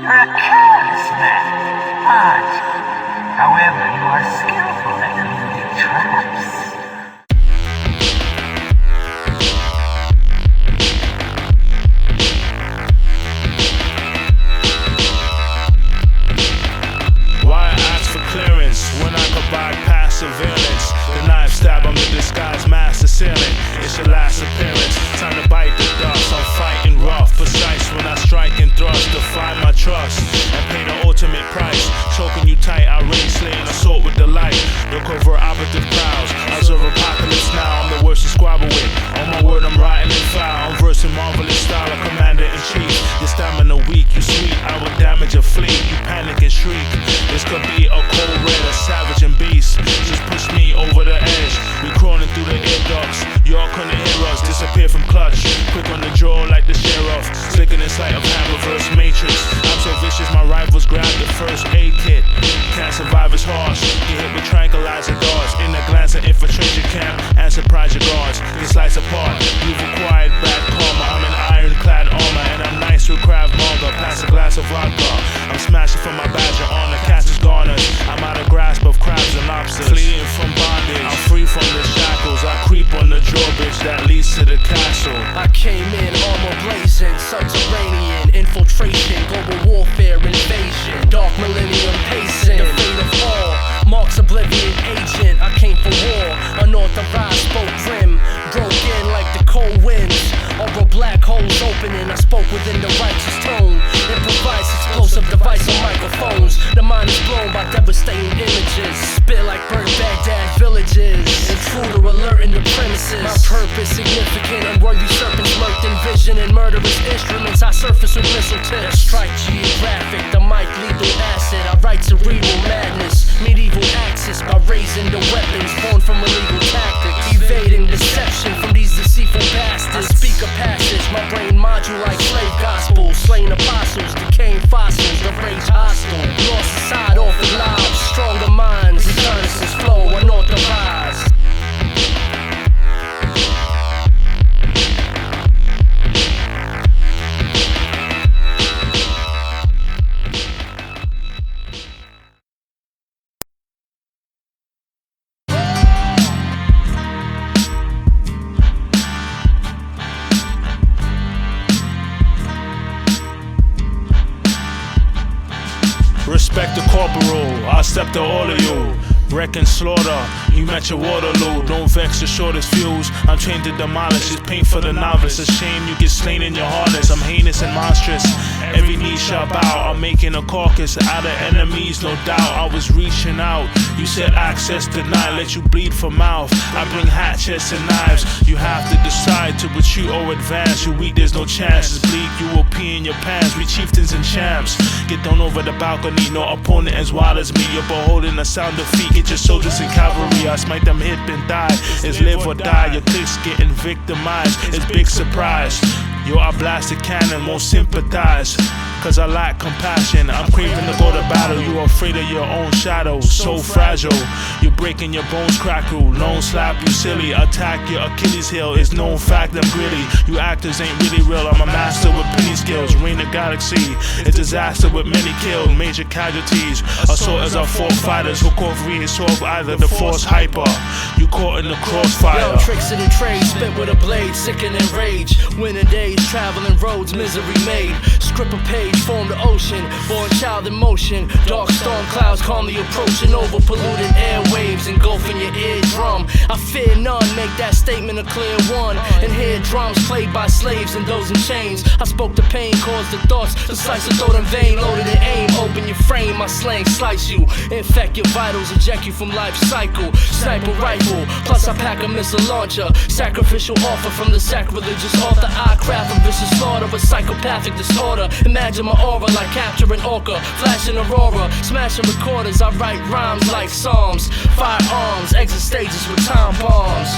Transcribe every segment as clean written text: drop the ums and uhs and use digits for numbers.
You're a careless man, aren't you? However, you are skillful at eluding traps. When I could bypass surveillance, the knife stab, I'm the disguised mass assailant. It's your last appearance, time to bite the dust. I'm fighting rough, precise when I strike and thrust. Defy my trust and pay the ultimate price. Choking you tight, I rain slaying assault with delight. Look over operative crowds, observe apocalypse now. I'm the worst to squabble with. On my word, I'm riding in foul. I'm versing marvelous style of commander in chief. Your stamina weak, you sweet. I will damage a fleet. You panic and shriek. This could be a cold red. A savage and beast, just push me over the edge. We crawling through the air ducts. Y'all couldn't hear us, disappear from clutch. Quick on the draw like the sheriff. Slicking in sight of hand reverse matrix. I'm so vicious, my rivals grab the first aid kit. Can't survive, it's harsh. Get hit with tranquilizer darts. In a glance at infiltrate your camp and surprise your guards. Get sliced apart. You've acquired bad karma. I'm in ironclad armor and I'm nice with Krav Maga. Pass a glass of vodka. I'm smashing for my badge of honor. Cash is garnered. I'm out of grasp of crabs and lobsters. Fleeing from bondage, I'm free from the shackles. I creep on the drawbridge that leads to the castle. I came in armor blazing, subterranean infiltration, global warfare invasion, dark millennium pacing, the fate of all. Marx oblivion agent, I came for war. Unauthorized, spoke grim, broke in like the cold winds. Over black holes opening, I spoke within the righteous tone. Improvised explosive device on microphones. The mind is blown by devastating images. Spit like burnt Baghdad villages. Intruder alert in the premises. My purpose significant. Unworthy serpents lurked in vision and murderous instruments. I surface with missile tips. Strike geographic, the mic lethal acid. I write cerebral madness. Medieval axis by raising the weapons born from illegal tactics. Evading deception from these deceitful bastards. I speak a passage, my brain module like slave gospel. Slain apostles, decaying fossils, the rage hostile. Lost aside, often lives, stronger minds. Reconnaissance flow, unauthorized. Respect the corporal, I'll step to all of you. Wreck and slaughter, you met your Waterloo. Don't vex the shortest fuse, I'm trained to demolish. It's pain for the novice, a shame you get slain in your harness. I'm heinous and monstrous, every knee shall bow. I'm making a caucus out of enemies, no doubt. I was reaching out, you said access denied. Let you bleed for mouth, I bring hatchets and knives. You have to decide to retreat or advance. You weak, there's no chance, it's bleak, you will pee in your pants. We chieftains and champs, get thrown over the balcony. No opponent as wild as me, you're beholding the sound of feet. Get your soldiers and cavalry, I smite them hip and die. It's live or die, your cliques getting victimized. It's big surprise, yo, I blasted cannon, won't sympathize. Cause I lack compassion, I'm craving to go to battle. You're afraid of your own shadow, so fragile. You're breaking your bones crackle, lone slap you silly. Attack your Achilles heel, it's known fact I'm gritty. You actors ain't really real, I'm a master with penny skills. Reign the galaxy, it's disaster with many killed. Major casualties, assault as our four fighters. Who cooperate solve either the force hyper. You caught in the crossfire. Yo, tricks in the trade, spit with a blade, sicken and rage. Winter days, traveling roads, misery made. Script a page, form the ocean, born child in motion. Dark storm clouds calmly approaching, over polluted airwaves engulfing your eardrum. I fear none, make that statement a clear one. And hear drums played by slaves and those in chains. I spoke the pain, caused the thoughts to slice the throat in vain. Loaded in aim, open your frame, my slang slice you. Infect your vitals, eject you from life cycle. Sniper rifle, plus I pack a missile launcher. Sacrificial offer from the sacrilegious author. I craft a vicious slaughter, a psychopathic disorder. Imagine my aura like capturing orca, flashing aurora, smashing recorders. I write rhymes like psalms. Firearms, exit stages with time bombs.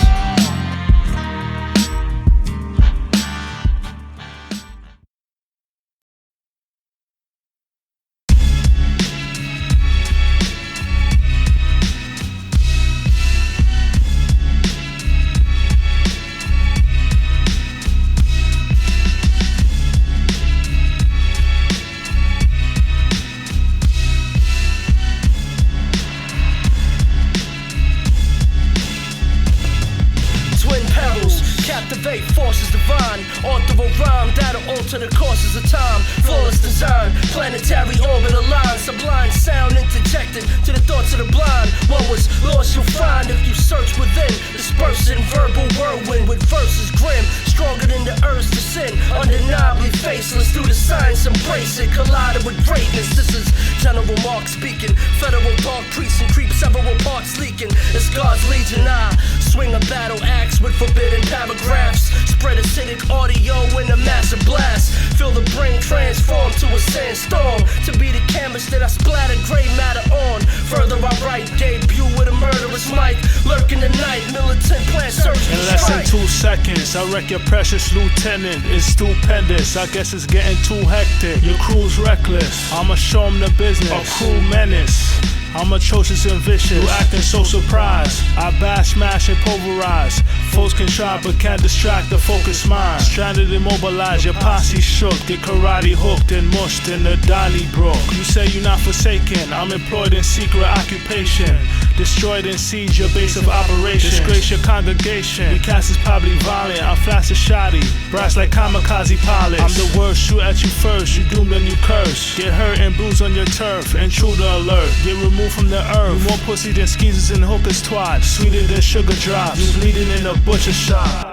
forces divine. Author of rhyme that'll alter the courses of time. Flawless design, planetary orbit aligned. Sublime sound interjected to the thoughts of the blind. What was lost you'll find if you search within. Dispersing verbal whirlwind with verses grim. Stronger than the earth's descent. Undeniably faceless through the science embrace it. Collided with greatness. This is General Marx speaking. Federal dark priests and creep several parts leaking. It's God's legion. I swing a battle axe with forbidden paragraphs. Spread acidic audio in a massive blast. Feel the brain transform to a sandstorm. To be the canvas that I splatter gray matter on. Further I write, debut with a murderous mic. Lurk in the night, militant plan search. In less than 2 seconds, I wreck your precious lieutenant. It's stupendous, I guess it's getting too hectic. Your crew's reckless, I'ma show 'em the business. A crew menace, I'm atrocious and vicious. You acting so surprised. I bash, smash, and pulverize. Foes can try but can't distract the focused mind. Stranded, immobilized, your posse shook. Get karate hooked and mushed in the dolly broke. You say you're not forsaken, I'm employed in secret occupation. Destroyed and siege your base of operation. Disgrace your congregation. Your cast is probably violent. I flash a shoddy, brass like kamikaze pilots. I'm the worst, shoot at you first. You doomed and you curse. Get hurt and bruised on your turf. Intruder alert. Get removed from the earth. You more pussy than skeezers and hookers twat. Sweeter than sugar drops. You bleeding in a butcher shop.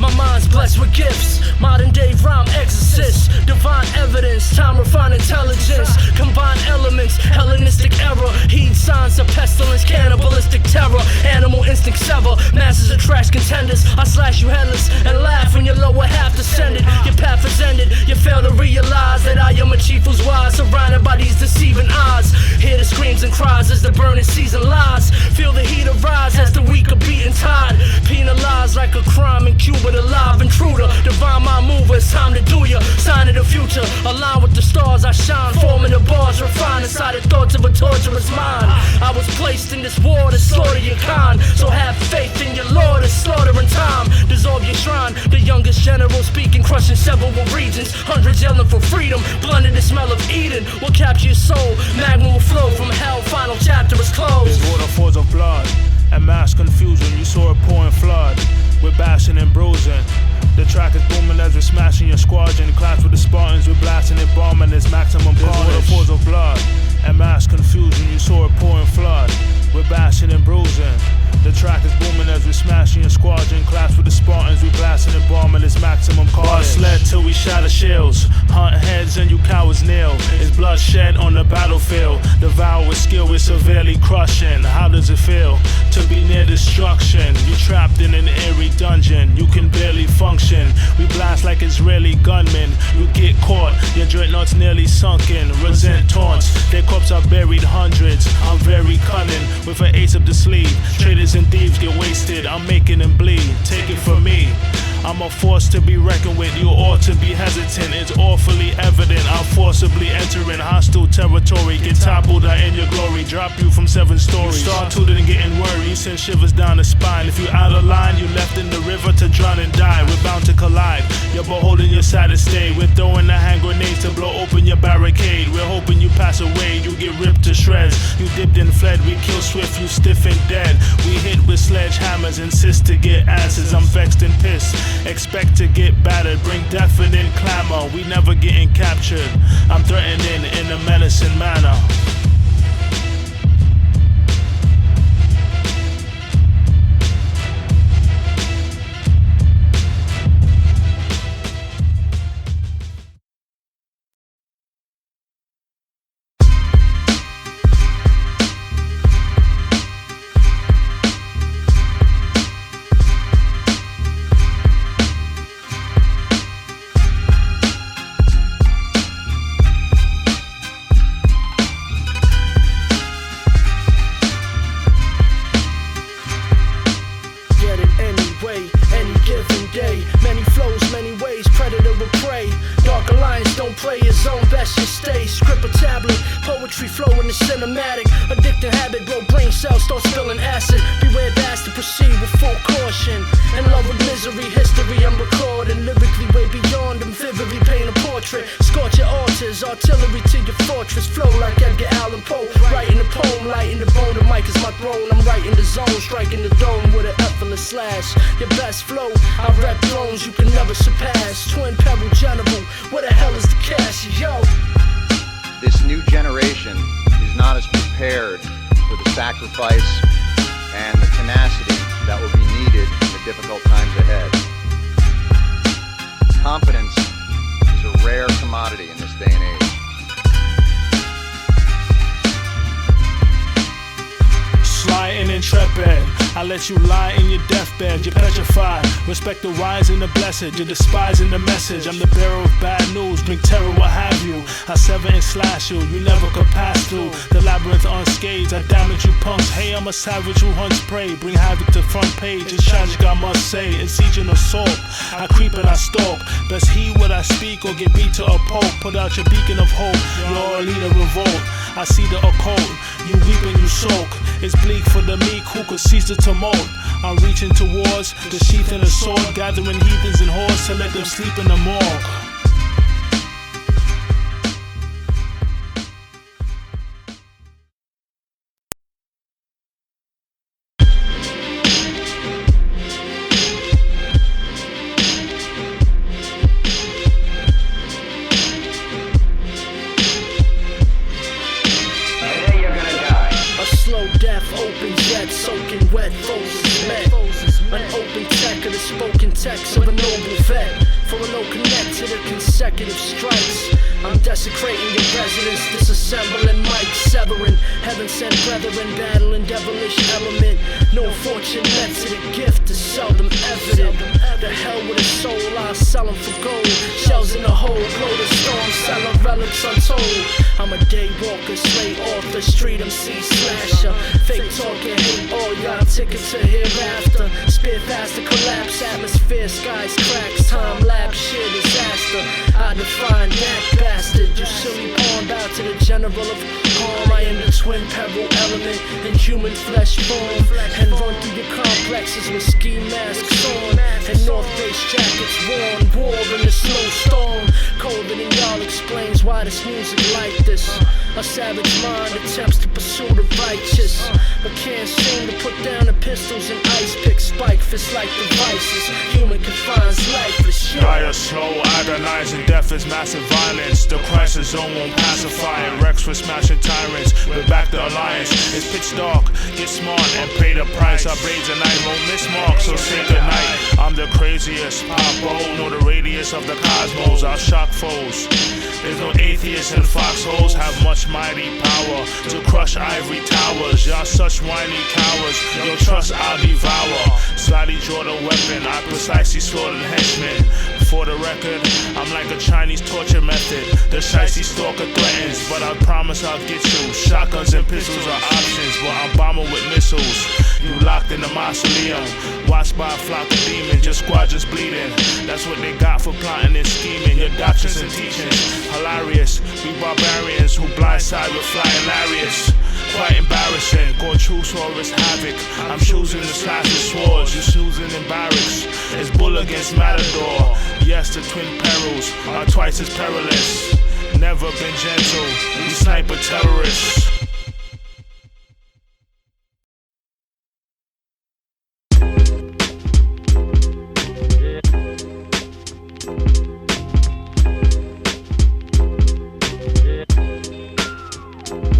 My mind's blessed with gifts. Modern day rhyme exorcist. Divine evidence, time refined intelligence. Combine elements, Hellenistic error. Heed signs of pestilence, cannibalistic terror. Animal instinct sever, masses of trash contenders. I slash you headless and laugh when your lower half descended. Your path is ended, you fail to realize that I am a chief who's wise. Surrounded by these deceiving eyes. Hear the screams and cries as the burning season lies. Feel the heat arise as the weak are beaten tied. Penalized like a crime in Cuba, the live intruder. Divine mind mover, it's time to do ya. Sign of the future, align with the stars I shine. Forming the bars, refined inside the thoughts of a torturous mind. I was placed in this war to slaughter your kind. So have faith in your Lord, it's slaughtering time. Dissolve your shrine, the youngest general speaking, crushing several regions. Hundreds yelling for freedom, blunted the smell of Eden. Will capture your soul, magma will flow from hell. Final chapter is closed. There's waterfalls of blood and mass confusion. You saw it pouring flood. We're bashing and bruising. The track is booming as we're smashing your squadron. Clash with the Spartans, we're blasting and bombing. There's maximum carnage. There's waterfalls of blood and mass confusion. You saw it pouring flood. We're bashing and bruising. The track is booming as we're smashing your squadron. Clash with the Spartans, we're blasting and bombing. There's maximum carnage. Blood sled till we shatter shields. Hunt heads and you cowards kneel. It's bloodshed on the battlefield. Devour with skill, we're severely crushing. How does it feel to be near destruction? You trapped in an eerie dungeon, you can barely function. We blast like Israeli gunmen. You get caught, your dreadnoughts nearly sunken. Resent taunts, their corpses are buried hundreds. I'm very cunning with an ace up the sleeve. Traitors and thieves get wasted, I'm making them bleed. Take it from me, I'm a force to be reckoned with. You ought to be hesitant, it's awfully evident. I'm forcibly entering hostile territory. Get toppled out in your glory, drop you from 7 stories. Start tooting and getting worried, you send shivers down the spine. If you out of line, you left in the river to drown and die. We're bound to collide, you're beholding your saddest day. We're throwing the hand grenades to blow open your barricade. We're hoping you pass away, you get ripped to shreds. You dipped and fled, we kill swift, you stiff and dead. We hit with sledgehammers, insist to get answers. I'm vexed and pissed, expect to get battered. Bring deafening clamor, we never getting captured. I'm threatening in a menacing manner. Predator will prey. Dark Alliance don't play his own best, just stay. Script a tablet, poet poetry flowing in cinematic. Addicted habit, bro, brain cells start spilling acid. Beware bastard, proceed with full caution. In love with misery, history I'm recording. Lyrically way beyond them, vividly paint a portrait. Scorch your altars, artillery to your fortress. Flow like Edgar Allan Poe, writing a poem, lighting the bone. The mic is my throne, I'm writing the zone, striking the dome with an effortless slash. Your best flow, I rap thrones you can never surpass. Twin Peril General, where the hell is the cash, yo? This new generation is not as prepared for the sacrifice and the tenacity that will be needed in the difficult times ahead. Confidence is a rare commodity in this day and age. Sly and intrepid, I let you lie in your deathbed. You're petrified, respect the wise and the blessed. You're despising the message, I'm the bearer of bad news. Bring terror, what have you? I sever and slash you, you never could pass through the labyrinth unscathed. I damage you punks, hey, I'm a savage who hunts prey. Bring havoc to front page, it's tragic I must say. It's siege and assault, I creep and I stalk. Best heed what I speak or get beat to a pulp. Put out your beacon of hope, you're a leader revolt. I see the occult, you weep and you soak. It's bleak for the meek who could cease the tumult. I'm reaching towards the sheath and the sword, gathering heathens and whores to let them sleep in the morgue. Slow death, open jet, soaking wet, foes is met. An open tech of the spoken text of a noble vet. For a no connect to the consecutive strikes. I'm desecrating your residence, disassembling mic, severing heaven sent brethren, battling devilish element. No fortune met to the gift is seldom evident. The hell with a soul, I'll sell them for gold. Shells in the hole, blow the storm, selling relics untold. I'm a day walker, slay off the street, MC slasher. Fake talking, hate all y'all, ticket to hereafter. Spit faster, collapse, atmosphere, skies cracks, time lapse, sheer disaster. I define that bastard, you silly pawn, bow to the general of harm. I am the twin peril element in human flesh form, and run through your complexes with ski masks on and North Face jackets worn. War in the snowstorm, colder than y'all explains why this music like this. A savage mind attempts to pursue the righteous, but can't seem to put down the pistols and ice pick spike fists like devices. Human confines lifeless. Dire, slow, agonizing death is massive violence. The crisis zone won't pacify it. Rex for smashing tyrants. We're back to alliance. It's pitch dark. Get smart and pay the price. Our braids and night won't miss Mark, so say goodnight. I'm the craziest. Pop-o, know the radius of the cosmos. I'll shock foes. There's no atheists and foxholes. Have much mighty power to crush ivory towers. Y'all such whiny cowards. Your trust I'll devour. Slightly draw the weapon. I precisely slaughtered henchmen. For the record, I'm like a Chinese torture method. The shicey stalker threatens, but I promise I'll get you. Shotguns and pistols are options, but I'm bombing with missiles. You locked in the mausoleum, watched by a flock of demons. Your squadron's bleeding. That's what they got for plotting and scheming. Your doctrines and teachings, hilarious. We barbarians who blindside with flying lariats. Quite embarrassing, called Trusaurus havoc. I'm choosing to slash with swords, you're snoozing in barracks. It's bull against matador. Yes, the twin perils are twice as perilous. Never been gentle, we sniper terrorists.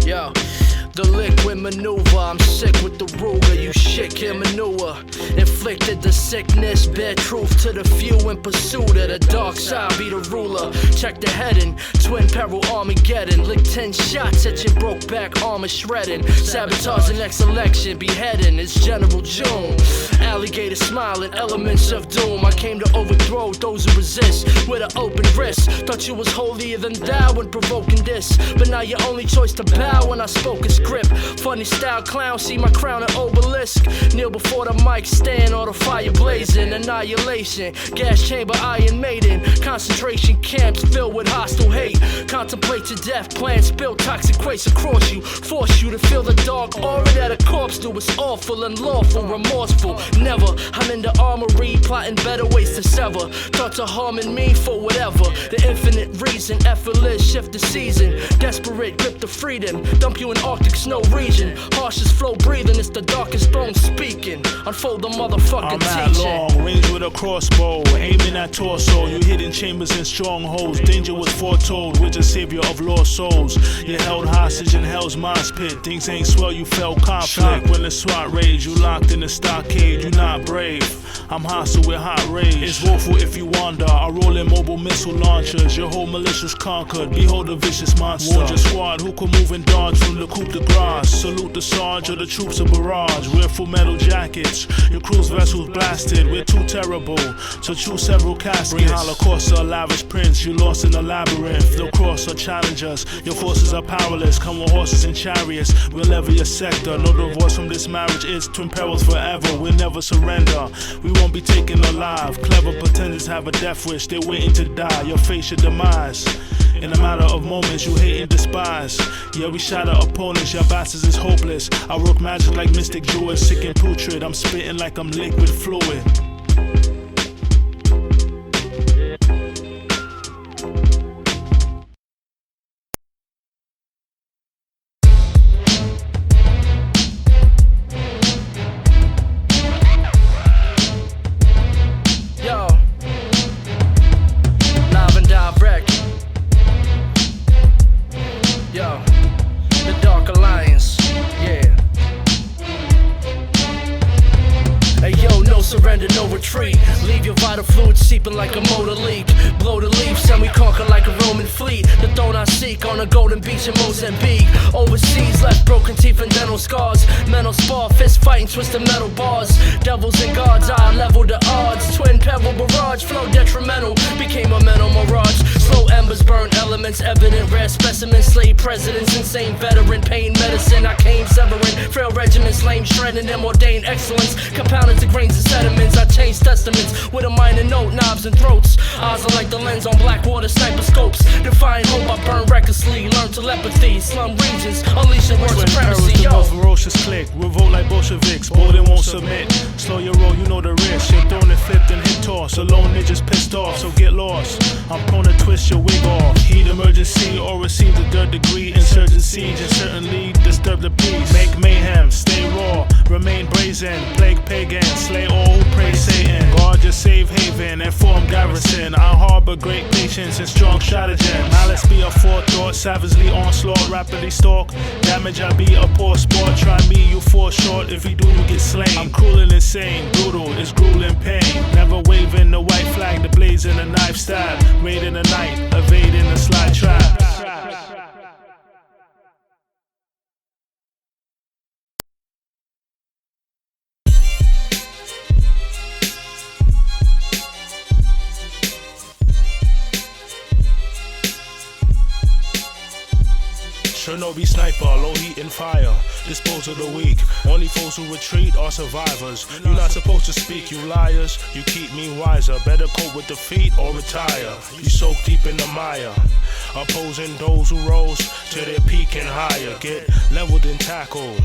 Yo, the liquid maneuver, I'm sick with the Ruger, you shit can manure. Inflicted the sickness, bear truth to the few in pursuit of the dark side, be the ruler. Check the heading, twin peril Armageddon. Lick 10 shots at your broke back armor shredding. Sabotage the next election, beheading, it's General June. Alligator smiling, elements of doom. I came to overthrow those who resist with an open wrist. Thought you was holier than thou when provoking this, but now your only choice to bow when I spoke a script. Funny style clown, see my crown and obelisk. Kneel before the mic stand or the fire blazing. Annihilation, gas chamber, Iron Maiden. Concentration camps filled with hostile hate. Contemplate your death, plan, spill toxic waste across you. Force you to feel the dark aura that a corpse do. It's awful, unlawful, remorseful. Never, I'm in the armory, plotting better ways to sever. Thoughts are harming me for whatever. The infinite reason, effortless, shift the season. Desperate, grip the freedom. Dump you in Arctic snow region. Harshest flow breathing, it's the darkest throne speaking. Unfold the motherfucking teaching. I'm at long range with a crossbow, aiming at torso. You hidden chambers and strongholds. Danger was foretold, with the savior of lost souls. You're held hostage in hell's mosh pit. Things ain't swell, you felt conflict. When the SWAT rage, you locked in the stockade. You not brave, I'm hostile with hot rage. It's woeful if you wander. I roll in mobile missile launchers. Your whole militia's conquered. Behold a vicious monster. Warrior squad who can move and dodge from the coupe de grace. Salute the Sarge or the troops of barrage. Wear full metal jackets. Your crew's vessels blasted. We're too terrible to choose several caskets. Bring Holocaust or a lavish prince. You lost in the labyrinth. They'll cross or challenge us. Your forces are powerless. Come with horses and chariots. We'll level your sector. No divorce from this marriage. It's twin perils forever. We'll never surrender. We won't be taken alive. Clever pretenders have a death wish. They're waiting to die. You'll face your demise. In a matter of moments, you hate and despise. Yeah, we shatter opponents. Your bastards is hopeless. I work magic like mystic Jewish. Sick and putrid. I'm spitting like I'm liquid fluid. Surrender, no retreat. Leave your vital fluid seeping like a motor leak. Blow the leaves and we conquer like a Roman fleet. The throne I seek on a golden beach in Mozambique. Overseas, left broken teeth and dental scars. Mental spar, fist fighting, twisted metal bars. Devils and gods, I level the odds. Twin pebble barrage, flow detrimental. Became a mental mirage. Slow embers burn elements, evident rare specimens. Slave presidents, insane veteran, pain medicine. I came severing, frail regiments, lame shredding them, ordained excellence. Compounded to grains and sediments. I change testaments with a minor note, knobs and throats. Eyes are like the lens on Blackwater sniper scopes. Defying hope, I burn recklessly. Learn telepathy, slum regions, unleashing word supremacy. The most ferocious click, revolt like Bolsheviks. Bold and won't submit. Slow your roll, you know the risk. You're thrown and flipped and hit toss. Alone ninjas pissed off, so get lost. I'm prone to twist your wig off. Heat emergency or receive the third degree. Insurgent siege and certainly disturb the peace. Make mayhem, stay raw, remain brazen. Plague pagan, slay all who praise Satan. Guard your safe haven and form garrison. I harbor great patience and strong stratagem. Malice be a forethought, savagely onslaught, rapidly stalk. Damage I be a poor sport. Try me, you fall short. If you do, you get slain. I'm cruel and insane, brutal, it's grueling pain. Never waving the white flag, the blaze in a knife stab. Raid in the night, evading the slide trap. Chernobyl sniper, low heat and fire. Dispose of the weak. Only foes who retreat are survivors. You're not supposed to speak, you liars. You keep me wiser. Better cope with defeat or retire. You soak deep in the mire. Opposing those who rose to their peak and higher. Get leveled and tackled.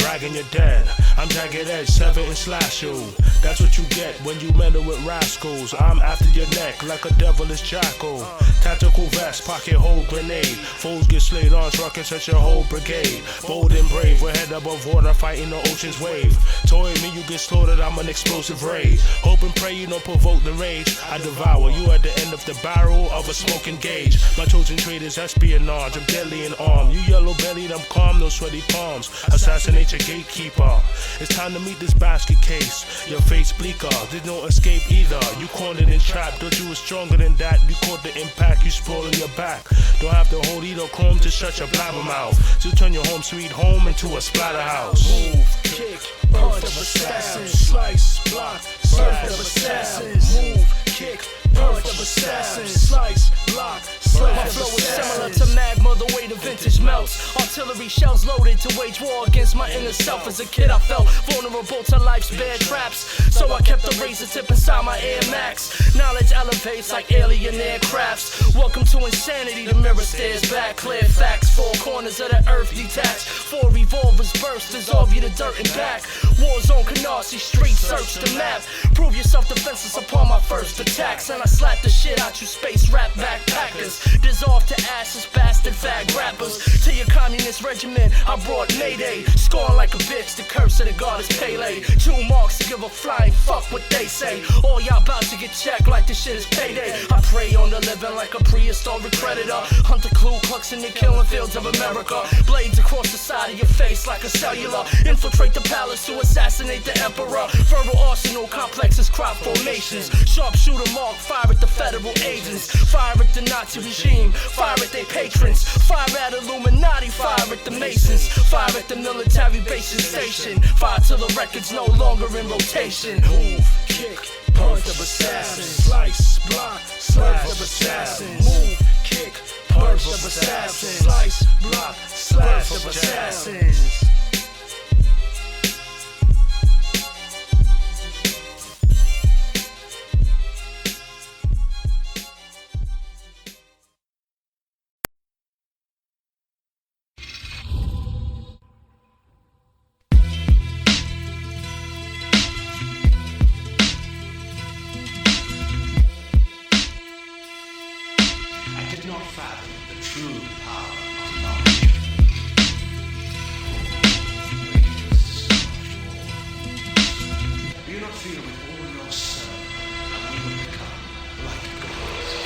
Ragging you're dead. I'm jagged edge, sever and slash you. That's what you get when you meddle with rascals. I'm after your neck like a devilish jackal. Tactical vest, pocket hole grenade. Foes get slayed, arms rocking such a whole brigade. Bold and brave, we're head above water, fighting the ocean's wave. Toying me, you get slaughtered, I'm an explosive raid. Hope and pray you don't provoke the rage. I devour you at the end of the barrel of a smoking gauge. My chosen trade is espionage, I'm deadly in arm. You yellow bellied, I'm calm, no sweaty palms. Assassinate your gatekeeper. It's time to meet this basket case. Your face bleaker, there's no escape either. You cornered and trapped, thought you was stronger than that. You caught the impact, you sprawling your back. Don't have to hold either chrome to shut your blabbermouth. Just turn your home sweet home into a splatterhouse. Move, kick, punch, assassin, slice, block, slap, assassin. Move, kick, punch, assassin, slice, block, slap. My flow is similar to magma of the way the vintage melts. Artillery shells loaded to wage war against my inner self. As a kid I felt vulnerable to life's bad traps, so I kept a razor tip inside my Air Max. Knowledge elevates like alien aircrafts. Welcome to insanity, the mirror stares back. Clear facts, four corners of the earth detached. Four revolvers burst, dissolve you to dirt and back. War zone Canarsie Street, search the map. Prove yourself defenseless upon my first attacks. And I slap the shit out you space rap backpackers. Dissolve to ashes, bastard fag rappers. To your communist regiment, I brought Mayday. Scoring like a bitch, the curse of the god is Pele. 2 marks to give a flying fuck what they say. All y'all about to get checked like this shit is payday. I prey on the living like a prehistoric predator. Hunt the Ku Klux in the killing fields of America. Blades across the side of your face like a cellular. Infiltrate the palace to assassinate the emperor. Verbal arsenal complexes, crop formations. Sharpshooter mark, fire at the federal agents. Fire at the Nazi regime, fire at their patrons. Fire at Illuminati, fire at the Masons. Fire at the military bases station. Fire till the record's no longer in rotation. Move, kick, punch of assassins. Slice, block, slash of assassins. Move, kick, punch of assassins. Slice, block, slash of assassins.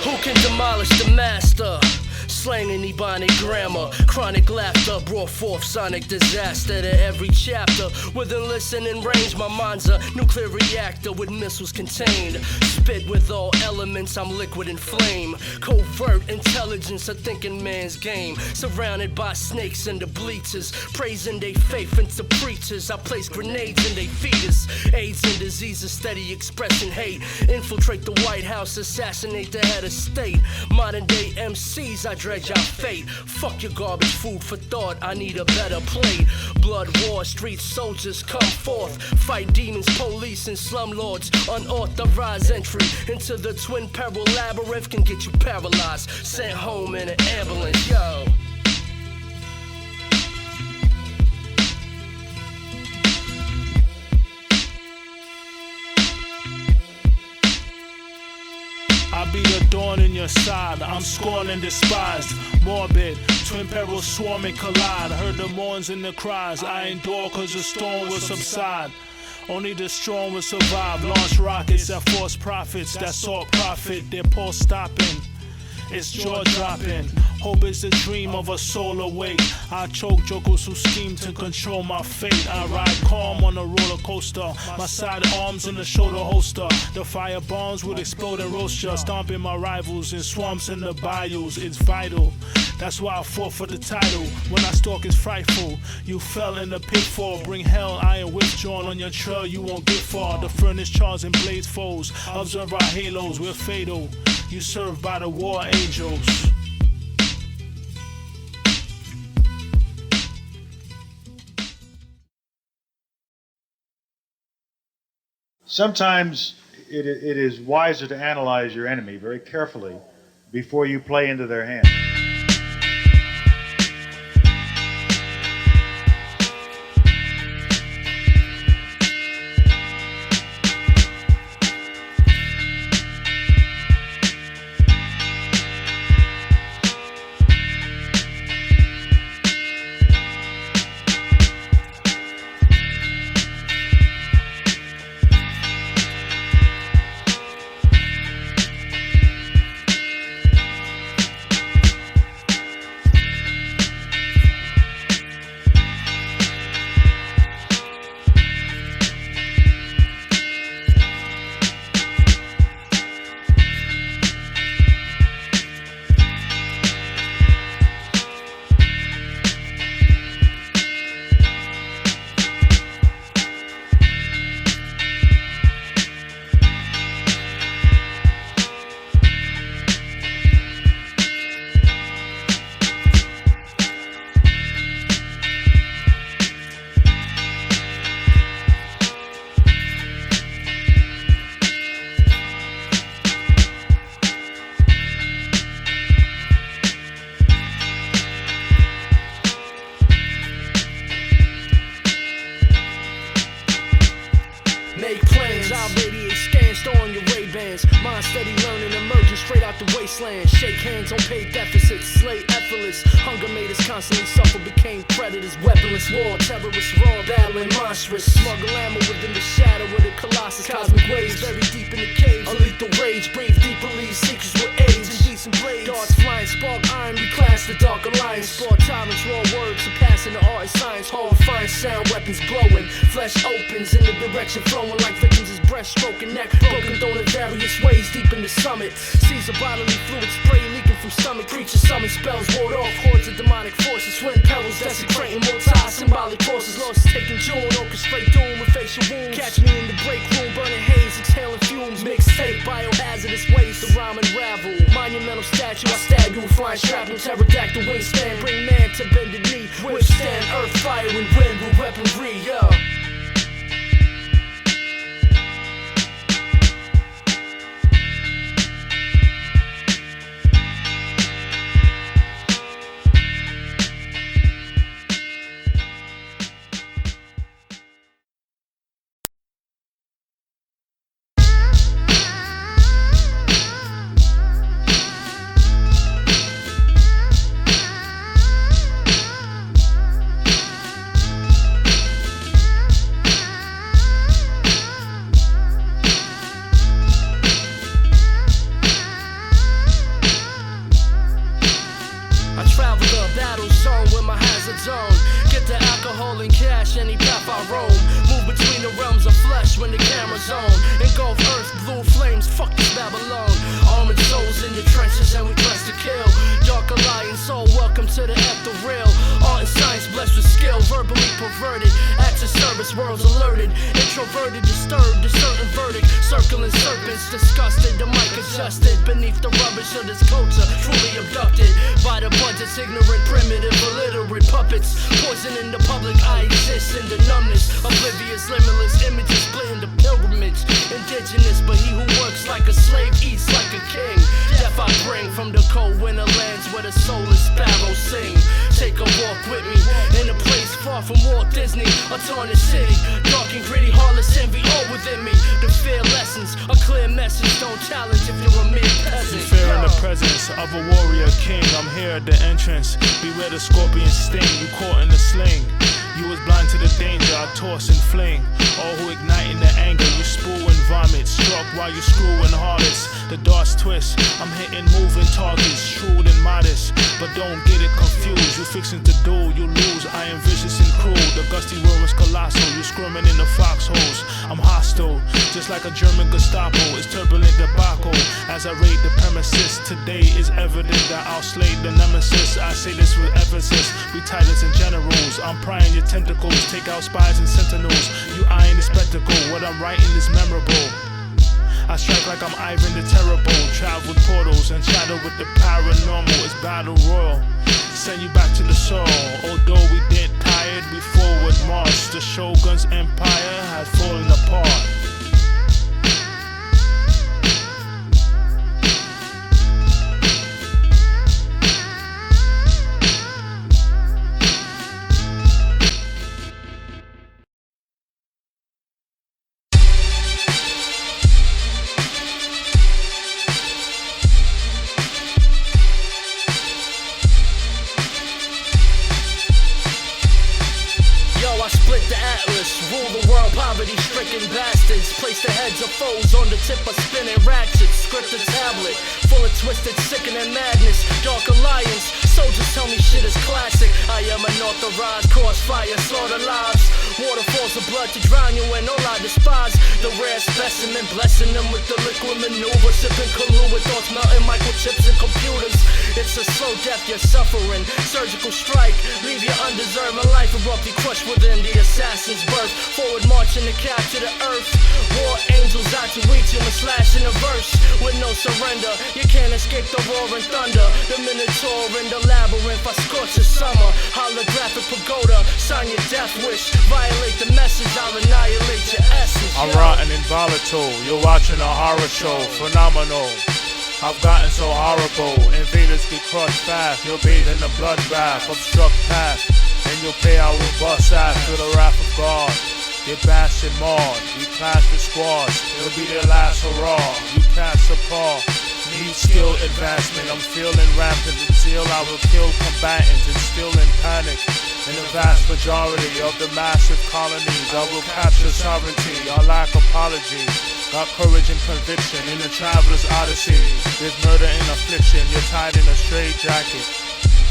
Who can demolish the master? Slang and Ebonic grammar, chronic laughter brought forth sonic disaster to every chapter. Within listening range, my mind's a nuclear reactor with missiles contained. Spit with all elements, I'm liquid and flame. Covert intelligence, a thinking man's game. Surrounded by snakes and the bleachers, praising they faith into preachers. I place grenades in they fetus. AIDS and diseases steady expressing hate. Infiltrate the White House, assassinate the head of state. Modern day MCs, I dredge our fate. Fuck your garbage food for thought, I need a better plate. Blood war, street soldiers come forth. Fight demons, police and slumlords. Unauthorized entry into the twin peril labyrinth can get you paralyzed. Sent home in an ambulance, yo. I be a thorn in your side, I'm scorned and despised. Morbid, twin perils swarm and collide. Heard the mourns and the cries, I endure cause the storm will subside. Only the strong will survive. Launch rockets at false prophets that sought profit. Their pulse stopping, it's jaw dropping. Hope is the dream of a soul awake. I choke jokers who scheme to control my fate. I ride calm on a roller coaster. My side arms in the shoulder holster. The fire bombs would explode and roast ya. Stomping my rivals in swamps and the bayous. It's vital. That's why I fought for the title. When I stalk it's frightful. You fell in the pitfall. Bring hell, iron withdrawn on your trail. You won't get far. The furnace charge and blades foes. Observe our halos, we're fatal. You served by the war angels. Sometimes it is wiser to analyze your enemy very carefully before you play into their hands. the wasteland. Shake hands on paid deficits, slay effortless. Hunger made us constantly suffer, became predators. Weaponless war, terrorists raw, battling monstrous. Smuggle ammo within the shadow of the colossus. Cosmic waves, very deep in the caves. A lethal rage, brave deep police, secrets with age. Indecent blades, darts flying, spark iron. We class the dark alliance. Sport tyrants, raw words, surpassing the art and science. Horrifying sound, weapons blowing. Flesh opens in the direction flowing like victims is breaststroking. Neck broken, thrown in various ways deep in the summit. Seas of bodily fluid spray leaking from stomach. Creatures summon spells, ward off hordes of demonic forces. Twin perils desecrating multi-symbolic forces. Losses taking June, orchestrate doom with facial wounds. Catch me in the break room, burning haze, exhaling fumes. Mixtape, biohazardous waste, the rhyme unravel. Monumental statue, I stab you with flying shrapnel. Pterodactyl wingspan, bring man to bended knee. Withstand earth, fire, and wind with weaponry, yeah. Beware the scorpion sting, you caught in the sling. You was blind to the danger, I toss and fling. All who ignite in the anger, you spew and vomit. Struck while you screwing hardest. The darts twist, I'm hitting moving targets. Shrewd and modest, but don't get it confused. You fixing to do, you lose. I am vicious and cruel. The gusty world is colossal. You squirming in the foxholes. I'm hostile, just like a German Gestapo. It's turbulent debacle as I raid the premises. Today is evident that I'll slay the nemesis. I say this with emphasis. We titans and generals. I'm prying your tentacles. Take out spies and sentinels. You eyeing the spectacle. What I'm writing is memorable. I strike like I'm Ivan the Terrible. Travel with portals and shadow with the paranormal. It's battle royal. Send you back to the soul. Although we dead tired, we forward march. The Shogun's empire has fallen apart. Poverty-stricken bastards place the heads of foes on the tip of spinning ratchets. Script a tablet full of twisted, sickening madness. Dark alliance, soldiers tell me shit is classic. I am unauthorized, crossfire, slaughter lives. Waterfalls of blood to drown you in, all I despise. The rare specimen, blessing them with the liquid maneuver. Sipping Kahlua with thoughts melting microchips and computers. It's a slow death you're suffering. Surgical strike, leave your undeserving life abruptly crushed within the assassin's birth. Forward marching to capture the earth. War angels, Zatoichi, and slashing a verse. With no surrender, you can't escape the roaring thunder. The Minotaur in the Labyrinth, I scorch the summer. Holographic pagoda, sign your death wish. Violate the message, I'll annihilate your essence. I'm rotten and volatile, you're watching a horror show. Phenomenal, I've gotten so horrible. Invaders get crushed fast, you'll bathe in the bloodbath. Obstruct path, and you'll pay out with bust ass to the wrath of God. Get bashed and mauled, we clash the squads. It'll be their last hurrah. You cast a paw, need skill advancement. I'm feeling rampant with zeal. I will kill combatants, instilling panic in the vast majority of the massive colonies. I will capture sovereignty. I lack apology. Got courage and conviction in the traveler's odyssey. There's murder and affliction. You're tied in a straitjacket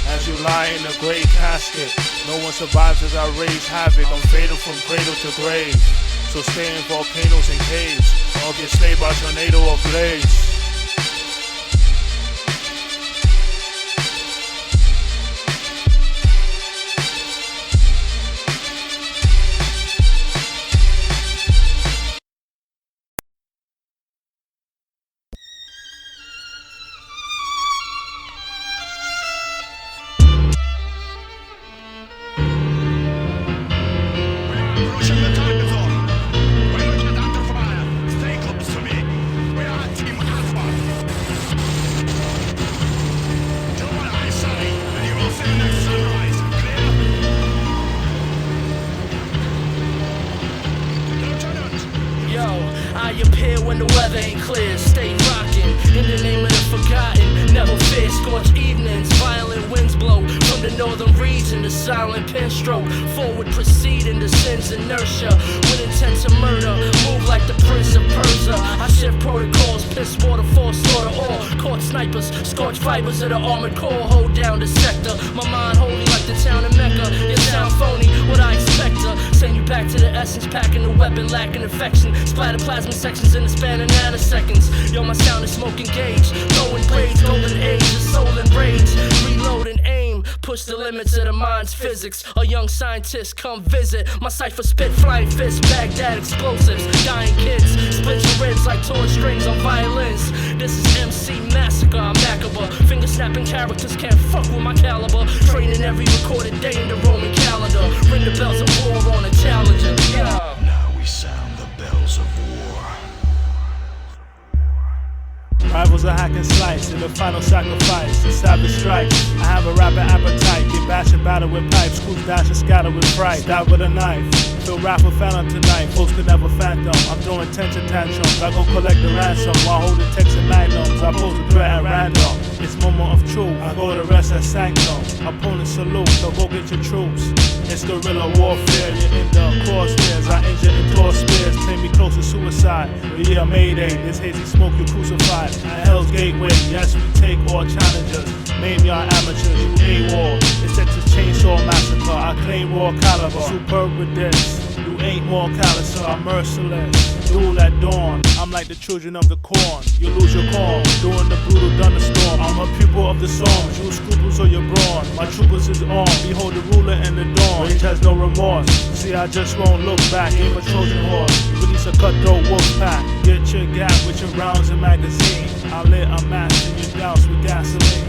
as you lie in a gray casket. No one survives as I raise havoc. I'm fatal from cradle to grave. So stay in volcanoes and caves, or get slayed by tornado or blades. I appear when the weather ain't clear. Stay rockin' in the name of the forgotten. Never fear scorched evenings. Violent winds blow from the northern region. The silent pen stroke. Forward proceeding to sin's inertia. With intent to murder. Move like the Prince of Persia. I shift protocols. Piss waterfall, slaughter all. Caught snipers. Scorch fibers of the armored core. Hold down the sector. My mind holy like the town of Mecca. You sound phony. What I expect to send you back to the essence. Packing the weapon, lacking affection. Splatter plasma sections in the span of nanoseconds. Yo, my sound is smoke engaged. Throwing braids, golden age, a soul and rage. Reload and aim, push the limits of the mind's physics. A young scientist, come visit. My cipher spit flying fists, Baghdad explosives. Dying kids, split your ribs like torn strings on violins. This is MC Massacre, I'm macabre. Finger snapping characters can't fuck with my caliber. Training every recorded day in the Roman calendar. Ring the bells of war on a challenger. Yeah. Now we sound the bells of war. Rivals are hack and slice in the final sacrifice. The savage strike. I have a rapid appetite. Get bashed and battered with pipes. Schools dash and scatter with fright. Stab with a knife. Feel rap with phantom tonight. Folks could never phantom. I'm throwing tension tantrums. I go collect the ransom while holding texts and magnums. I pose a threat at random. It's moment of truth. I go to rest at sanctum. Opponents salute. So go get your troops. It's guerrilla warfare. You're in the crosshairs. I injure and draw spears. Play me close to suicide. But yeah, Mayday. This hazy smoke you crucified. At Hell's Gateway, yes, we take all challengers. Name y'all amateurs, you AWOL. It's set to chainsaw massacre. I claim raw caliber. Superb with this. You ain't more callous, I'm merciless. Duel at dawn. I'm like the children of the corn. You lose your corn. During the brutal thunderstorm. I'm a pupil of the songs. You scruples or your brawn. My troopers is on. Behold the ruler in the dawn. Rage has no remorse. See, I just won't look back. Aim a Trojan horse. Release a cutthroat wolf pack. Get your gap with your rounds and magazine. I lit a match and you douse with gasoline.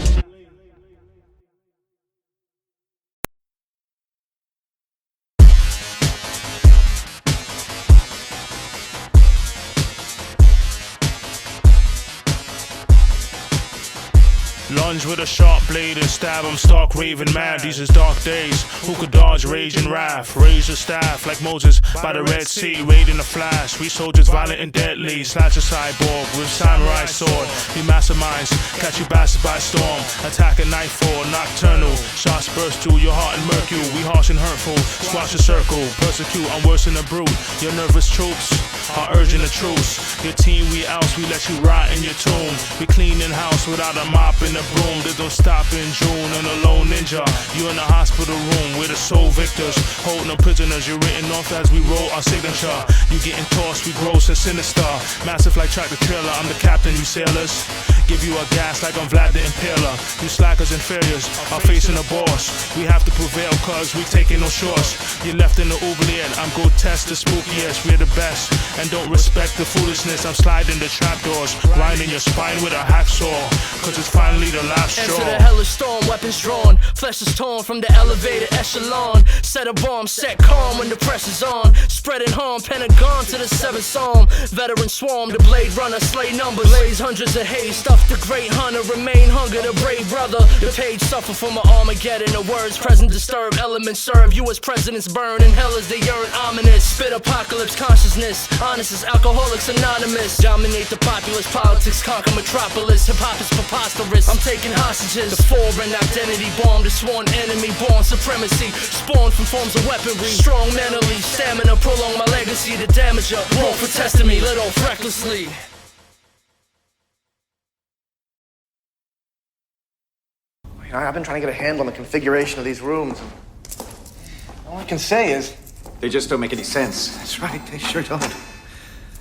Lunge with a sharp blade and stab him stark raving mad. These is dark days, who could dodge rage and wrath? Raise the staff like Moses by the Red Sea. Raid in a flash, we soldiers violent and deadly. Slash a cyborg with samurai sword. We masterminds, catch you bastards by storm. Attack at nightfall, nocturnal. Shots burst through your heart and murk you. We harsh and hurtful, squash a circle. Persecute, I'm worse than a brute. Your nervous troops are urging a truce. Your team we oust, we let you rot in your tomb. We clean in house without a mop in the broom. They don't stop in June and a lone ninja. You in the hospital room with the soul victors. Holding them prisoners, you're written off as we roll our signature. You getting tossed, we gross and sinister. Massive like tractor trailer, I'm the captain, you sailors. Give you a gas like I'm Vlad the Impaler. You slackers and failures are facing a boss. We have to prevail cause we taking no shorts. You left in the oubliette, I'm grotesque the spookiest. We're the best and don't respect the foolishness. I'm sliding the trapdoors, grinding your spine with a hacksaw. Cause it's finally the last straw. Enter the hellish storm, weapons drawn. Flesh is torn from the elevated echelon. Set a bomb, set calm when the pressure's on. Spreading harm, Pentagon to the 7th Psalm. Veteran swarm, the blade runner, slay numbers. Blaze hundreds of haze, stuff the great hunter. Remain hungry. hunger to brave brother. The page suffer from an Armageddon. The words present disturb, elements serve. You as presidents burn, and hell as they yearn ominous. Spit apocalypse consciousness, honest as Alcoholics Anonymous. Dominate the populace, politics conquer metropolis. Hip-hop is preposterous, I'm taking hostages. The foreign identity bomb, the sworn enemy, born supremacy. Spawned from forms of weaponry, strong mentally. Stamina, prolong my legacy to damage her. Wrong for testing me, let off recklessly. I've been trying to get a handle on the configuration of these rooms. All I can say is, they just don't make any sense. That's right, they sure don't.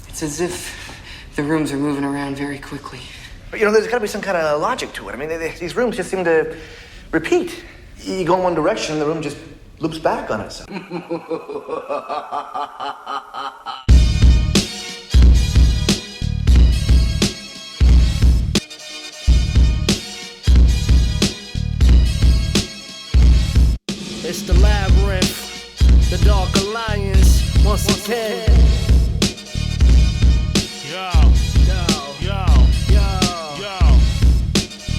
It's as if the rooms are moving around very quickly. But there's gotta be some kind of logic to it. I mean, these rooms just seem to repeat. You go in one direction, and the room just loops back on itself. It's the Labyrinth, the Dark Alliance, once again.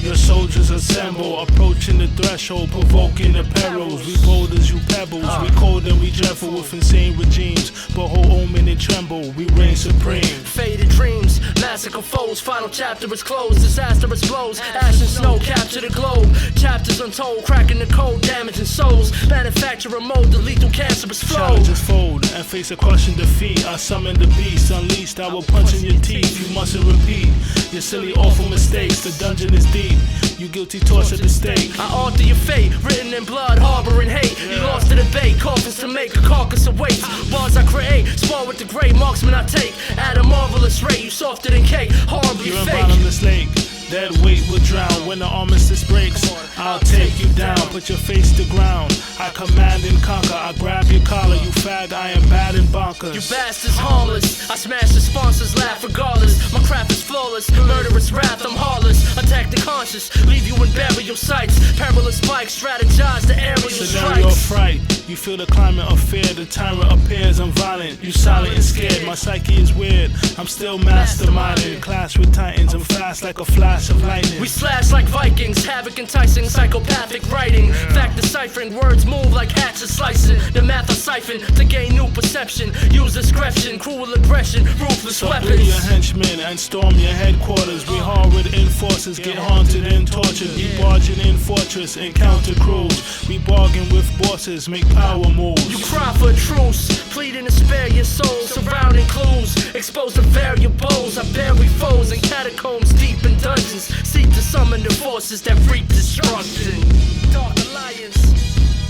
Your soldiers assemble, approaching the threshold, provoking the perils. We bold as you pebbles, we cold and we dreadful with insane regimes. But hold omen and tremble, we reign supreme. Faded dreams, massacre foes, final chapter is closed. Disastrous blows, ash and snow capture the globe. Chapters untold, cracking the code, damaging souls. Manufacturer mode, the lethal cancerous flow. Challenges fold and face a crushing defeat. I summon the beast, unleashed, I will punch in your teeth. You mustn't repeat your silly awful mistakes, the dungeon is deep. You guilty torture the stake. I alter your fate, written in blood, harboring hate. You lost the debate, coffins to make a carcass awaits. Bars I create, spar with the gray marksman I take. At a marvelous rate, you softer than cake, horribly You're in fake. bottomless lake. Dead weight will drown when the armistice breaks. I'll take you down, put your face to ground. I command and conquer, I grab your collar. You fag, I am bad and bonkers. You bastards harmless, I smash the sponsors, laugh regardless. My craft is flawless, murderous wrath, I'm heartless. Attack the conscious, leave you in burial sites. Perilous spikes, strategize the aerial Scenario of strikes. fright, you feel the climate of fear. The tyrant appears, I'm violent. You silent and scared, my psyche is weird. I'm still masterminded, clash with titans. I'm fast like a flash of lightning. We slash like Vikings, havoc enticing, psychopathic writing. Fact deciphering, words move like hatchet slicing. The math I siphon to gain new perception. Use discretion, cruel aggression, ruthless So do weapons. your henchmen and storm your headquarters. We horrid enforcers, get haunted and tortured. We barging in fortress, encounter crews. We bargain with bosses, make power moves. You cry for a truce, pleading to spare your soul. Surrounding clues, expose the variables. I bury foes in catacombs deep in dungeons. Seek to summon the forces that wreak destruction. Dark Alliance.